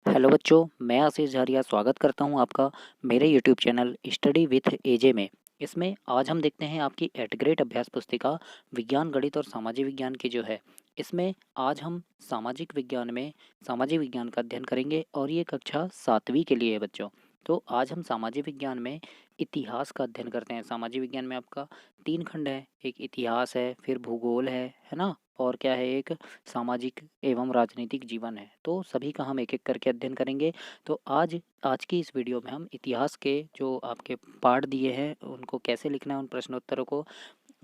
Hello बच्चों, मैं आशीष झारिया स्वागत करता हूं आपका मेरे यूट्यूब चैनल स्टडी विथ एजे में। इसमें आज हम देखते हैं आपकी एट ग्रेड अभ्यास पुस्तिका विज्ञान, गणित और सामाजिक विज्ञान की जो है। इसमें आज हम सामाजिक विज्ञान में सामाजिक विज्ञान का अध्ययन करेंगे और ये कक्षा 7वीं के लिए है बच्चों। तो आज हम सामाजिक विज्ञान में इतिहास का अध्ययन करते हैं। सामाजिक विज्ञान में आपका 3 खंड है, एक इतिहास है, फिर भूगोल है ना, और क्या है, एक सामाजिक एवं राजनीतिक जीवन है। तो सभी का हम एक एक करके अध्ययन करेंगे। तो आज आज की इस वीडियो में हम इतिहास के जो आपके पार्ट दिए हैं उनको कैसे लिखना है, उन प्रश्नोत्तरों को,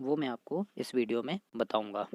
वो मैं आपको इस वीडियो में बताऊंगा।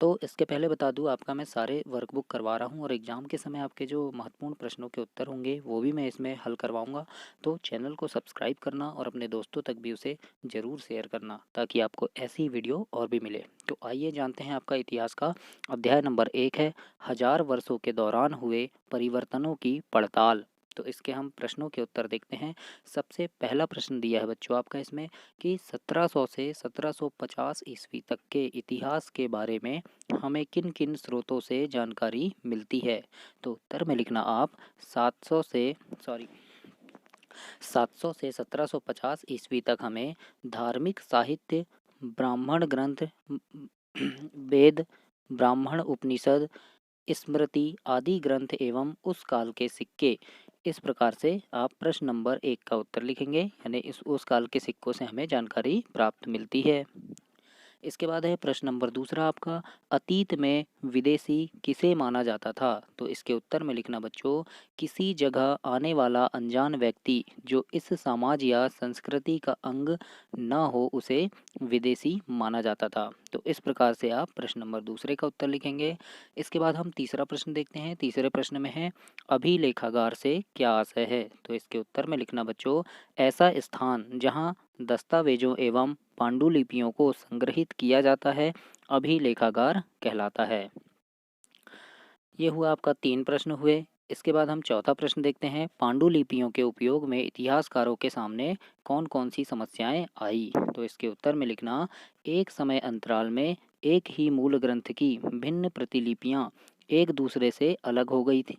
तो इसके पहले बता दूं, आपका मैं सारे वर्कबुक करवा रहा हूं और एग्ज़ाम के समय आपके जो महत्वपूर्ण प्रश्नों के उत्तर होंगे वो भी मैं इसमें हल करवाऊंगा। तो चैनल को सब्सक्राइब करना और अपने दोस्तों तक भी उसे ज़रूर शेयर करना ताकि आपको ऐसी वीडियो और भी मिले। तो आइए जानते हैं आपका इतिहास का अध्याय नंबर 1 है, 1000 वर्षों के दौरान हुए परिवर्तनों की पड़ताल। तो इसके हम प्रश्नों के उत्तर देखते हैं। सबसे पहला प्रश्न दिया है बच्चों आपका इसमें कि 1700 से 1750 ईस्वी तक के इतिहास के बारे में हमें किन किन स्रोतों से जानकारी मिलती है। तो उत्तर में लिखना आप 700 से 1750 ईस्वी तक हमें धार्मिक साहित्य, ब्राह्मण ग्रंथ, वेद, ब्राह्मण उपनिषद, स्मृति आदि ग्रंथ एवं उस काल के सिक्के। इस प्रकार से आप प्रश्न नंबर 1 का उत्तर लिखेंगे, यानी उस काल के सिक्कों से हमें जानकारी प्राप्त मिलती है। इसके बाद है प्रश्न नंबर दूसरा आपका, अतीत में विदेशी किसे माना जाता था। तो इसके उत्तर में लिखना बच्चों, किसी जगह आने वाला अनजान व्यक्ति जो इस समाज या संस्कृति का अंग न हो उसे विदेशी माना जाता था। तो इस प्रकार से आप प्रश्न नंबर दूसरे का उत्तर लिखेंगे। इसके बाद हम तीसरा प्रश्न देखते हैं। तीसरे प्रश्न में है, अभिलेखागार से क्या आशय है। तो इसके उत्तर में लिखना बच्चों, ऐसा स्थान जहाँ दस्तावेजों एवं पांडुलिपियों को संग्रहित किया जाता है अभिलेखागार कहलाता है। ये हुआ आपका 3 प्रश्न हुए। इसके बाद हम चौथा प्रश्न देखते हैं, पांडुलिपियों के उपयोग में इतिहासकारों के सामने कौन कौन सी समस्याएं आई। तो इसके उत्तर में लिखना, एक समय अंतराल में एक ही मूल ग्रंथ की भिन्न प्रतिलिपियां एक दूसरे से अलग हो गई थी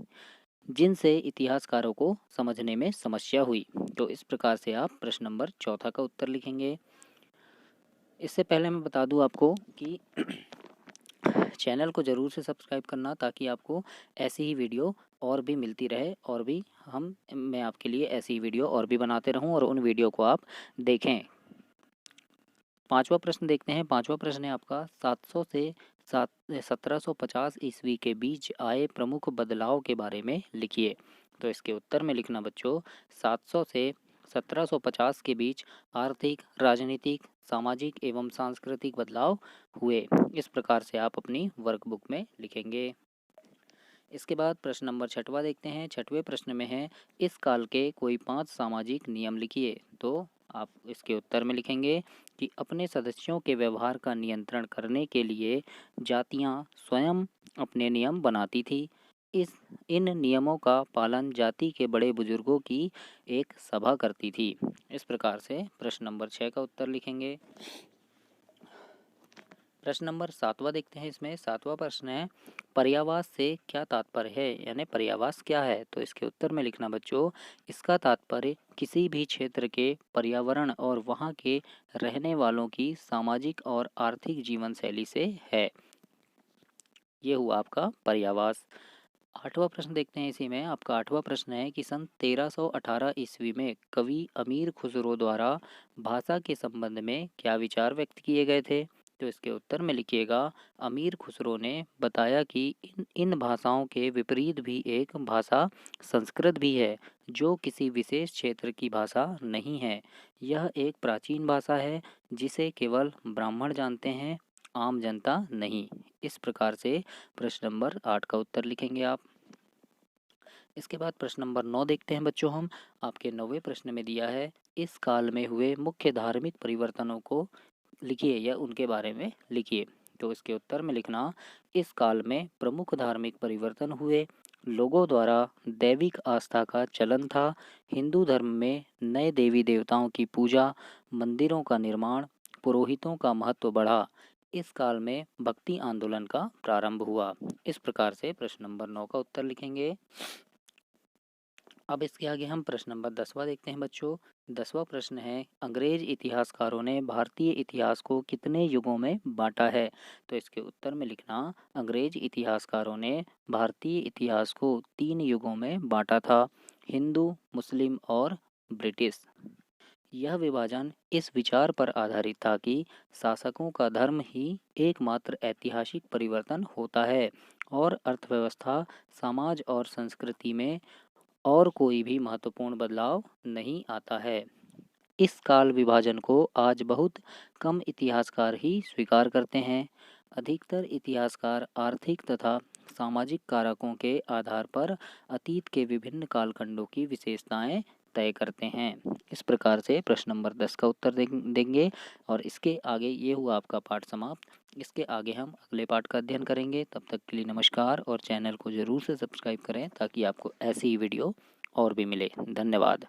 जिनसे इतिहासकारों को समझने में समस्या हुई। तो इस प्रकार से आप प्रश्न नंबर चौथा का उत्तर लिखेंगे। इससे पहले मैं बता दूं आपको कि चैनल को ज़रूर से सब्सक्राइब करना ताकि आपको ऐसी ही वीडियो और भी मिलती रहे, और भी मैं आपके लिए ऐसी ही वीडियो और भी बनाते रहूं और उन वीडियो को आप देखें। पांचवा प्रश्न देखते हैं। पांचवा प्रश्न है आपका, 700 से 1750 ईस्वी के बीच आए प्रमुख बदलाव के बारे में लिखिए। तो इसके उत्तर में लिखना बच्चों, 700 से 1750 के बीच आर्थिक, राजनीतिक, सामाजिक एवं सांस्कृतिक बदलाव हुए। इस प्रकार से आप अपनी वर्कबुक में लिखेंगे। इसके बाद प्रश्न नंबर छठवा देखते हैं। छठवें प्रश्न में है, इस काल के कोई 5 सामाजिक नियम लिखिए। तो आप इसके उत्तर में लिखेंगे कि अपने सदस्यों के व्यवहार का नियंत्रण करने के लिए जातियां स्वयं अपने नियम बनाती थी। इन नियमों का पालन जाति के बड़े बुजुर्गों की एक सभा करती थी। इस प्रकार से प्रश्न नंबर 6 का उत्तर लिखेंगे। प्रश्न नंबर 7वां देखते हैं। इसमें 7वां प्रश्न है, पर्यावास से क्या तात्पर्य है, यानी पर्यावास क्या है। तो इसके उत्तर में लिखना बच्चों, इसका तात्पर्य किसी भी क्षेत्र के पर्यावरण और वहाँ के रहने वालों की सामाजिक और आर्थिक जीवन शैली से है। ये हुआ आपका पर्यावास। 8वां प्रश्न देखते हैं। इसी में आपका 8वां प्रश्न है कि सन 1318 ईस्वी में कवि अमीर खुसरो द्वारा भाषा के संबंध में क्या विचार व्यक्त किए गए थे। तो इसके उत्तर में लिखिएगा, अमीर खुसरो ने बताया कि इन भाषाओं के विपरीत भी एक भाषा संस्कृत भी है जो किसी विशेष क्षेत्र की भाषा नहीं है। यह एक प्राचीन भाषा है जिसे केवल ब्राह्मण जानते हैं, आम जनता नहीं। इस प्रकार से प्रश्न नंबर 8 का उत्तर लिखेंगे आप। इसके बाद प्रश्न नंबर 9 देखते हैं बच्चों हम। आपके 9वें प्रश्न में दिया है, इस काल में हुए मुख्य धार्मिक परिवर्तनों को लिखिए या उनके बारे में लिखिए। तो इसके उत्तर में लिखना, इस काल में प्रमुख धार्मिक परिवर्तन हुए। लोगों द्वारा दैविक आस्था का चलन था। हिंदू धर्म में नए देवी देवताओं की पूजा, मंदिरों का निर्माण, पुरोहितों का महत्व बढ़ा। किस काल में भक्ति आंदोलन का प्रारंभ हुआ? इस प्रकार से प्रश्न नंबर 9 का उत्तर लिखेंगे। अब इसके आगे हम प्रश्न नंबर 10वां देखते हैं बच्चों। 10वां प्रश्न है, अंग्रेज इतिहासकारों ने भारतीय इतिहास को कितने युगों में बांटा है? तो इसके उत्तर में लिखना, अंग्रेज इतिहासकारों ने भारतीय इतिहास को 3 युगों में बांटा था, हिंदू, मुस्लिम और ब्रिटिश। यह विभाजन इस विचार पर आधारित था कि शासकों का धर्म ही एकमात्र ऐतिहासिक परिवर्तन होता है और अर्थव्यवस्था, समाज और संस्कृति में और कोई भी महत्वपूर्ण बदलाव नहीं आता है। इस काल विभाजन को आज बहुत कम इतिहासकार ही स्वीकार करते हैं। अधिकतर इतिहासकार आर्थिक तथा सामाजिक कारकों के आधार पर अतीत के विभिन्न कालखंडों की विशेषताएं तय करते हैं। इस प्रकार से प्रश्न नंबर 10 का उत्तर देंगे और इसके आगे ये हुआ आपका पाठ समाप्त। इसके आगे हम अगले पाठ का अध्ययन करेंगे। तब तक के लिए नमस्कार और चैनल को ज़रूर से सब्सक्राइब करें ताकि आपको ऐसी ही वीडियो और भी मिले। धन्यवाद।